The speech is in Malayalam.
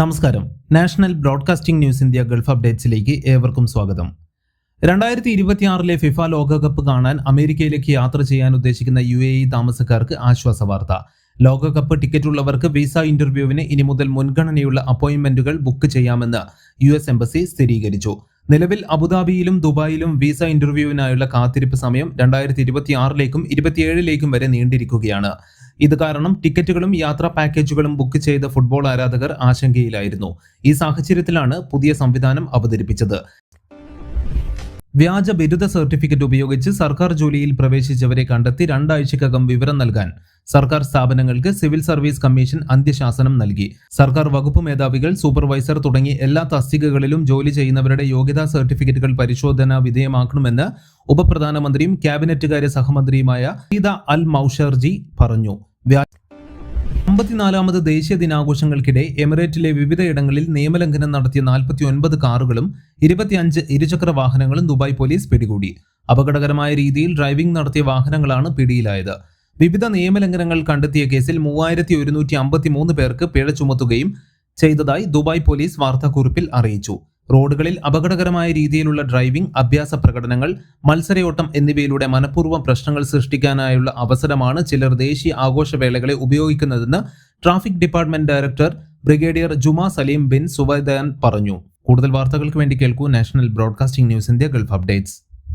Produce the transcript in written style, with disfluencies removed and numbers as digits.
നമസ്കാരം. National broadcasting news India gulf അപ്ഡേറ്റ്സിലേക്ക് ഏവർക്കും സ്വാഗതം. 2026 ഫിഫ ലോകകപ്പ് കാണാൻ അമേരിക്കയിലേക്ക് യാത്ര ചെയ്യാൻ ഉദ്ദേശിക്കുന്ന UAE താമസക്കാർക്ക് ആശ്വാസ വാർത്ത. ലോകകപ്പ് ടിക്കറ്റ് ഉള്ളവർക്ക് വിസ ഇന്റർവ്യൂവിന് ഇനി മുതൽ മുൻഗണനയുള്ള അപ്പോയിന്റ്മെന്റുകൾ ബുക്ക് ചെയ്യാമെന്ന് US എംബസി സ്ഥിരീകരിച്ചു. നിലവിൽ അബുദാബിയിലും ദുബായിലും വിസ ഇന്റർവ്യൂവിനായുള്ള കാത്തിരിപ്പ് സമയം 2026ലേക്കും 27ലേക്കും വരെ നീണ്ടിരിക്കുകയാണ്. ഇത് കാരണം ടിക്കറ്റുകളും യാത്രാ പാക്കേജുകളും ബുക്ക് ചെയ്ത ഫുട്ബോൾ ആരാധകർ ആശങ്കയിലായിരുന്നു. ഈ സാഹചര്യത്തിലാണ് പുതിയ സംവിധാനം അവതരിപ്പിച്ചത്. വ്യാജ ബിരുദ സർട്ടിഫിക്കറ്റ് ഉപയോഗിച്ച് സർക്കാർ ജോലിയിൽ പ്രവേശിച്ചവരെ കണ്ടെത്തി 2 ആഴ്ചക്കകം വിവരം നൽകാൻ സർക്കാർ സ്ഥാപനങ്ങൾക്ക് സിവിൽ സർവീസ് കമ്മീഷൻ അന്ത്യശാസനം നൽകി. സർക്കാർ വകുപ്പ് മേധാവികൾ, സൂപ്പർവൈസർ തുടങ്ങി എല്ലാ തസ്തികകളിലും ജോലി ചെയ്യുന്നവരുടെ യോഗ്യതാ സർട്ടിഫിക്കറ്റുകൾ പരിശോധനാ വിധേയമാക്കണമെന്ന് ഉപപ്രധാനമന്ത്രിയും ക്യാബിനറ്റ് സഹമന്ത്രിയുമായ സീദ അൽ മൗഷർജി പറഞ്ഞു. 54ാമത് ദേശീയ ദിനാഘോഷങ്ങൾക്കിടെ എമിറേറ്റിലെ വിവിധയിടങ്ങളിൽ നിയമലംഘനം നടത്തിയ 49 കാറുകളും 25 ഇരുചക്ര വാഹനങ്ങളും ദുബായ് പോലീസ് പിടികൂടി. അപകടകരമായ രീതിയിൽ ഡ്രൈവിംഗ് നടത്തിയ വാഹനങ്ങളാണ് പിടിയിലായത്. വിവിധ നിയമലംഘനങ്ങൾ കണ്ടെത്തിയ കേസിൽ 3153 പേർക്ക് പിഴ ചുമത്തുകയും ചെയ്തതായി ദുബായ് പോലീസ് വാർത്താക്കുറിപ്പിൽ അറിയിച്ചു. റോഡുകളിൽ അപകടകരമായ രീതിയിലുള്ള ഡ്രൈവിംഗ്, അഭ്യാസ പ്രകടനങ്ങൾ, മത്സരയോട്ടം എന്നിവയിലൂടെ മനഃപൂർവ്വം പ്രശ്നങ്ങൾ സൃഷ്ടിക്കാനായുള്ള അവസരമാണ് ചിലർ ദേശീയ ആഘോഷവേളകളെ ഉപയോഗിക്കുന്നതെന്ന് ട്രാഫിക് ഡിപ്പാർട്ട്മെന്റ് ഡയറക്ടർ ബ്രിഗേഡിയർ ജുമാ സലീം ബിൻ സുവൈദാൻ പറഞ്ഞു. കൂടുതൽ വാർത്തകൾക്ക് വേണ്ടി കേൾക്കൂ national broadcasting news India Gulf updates.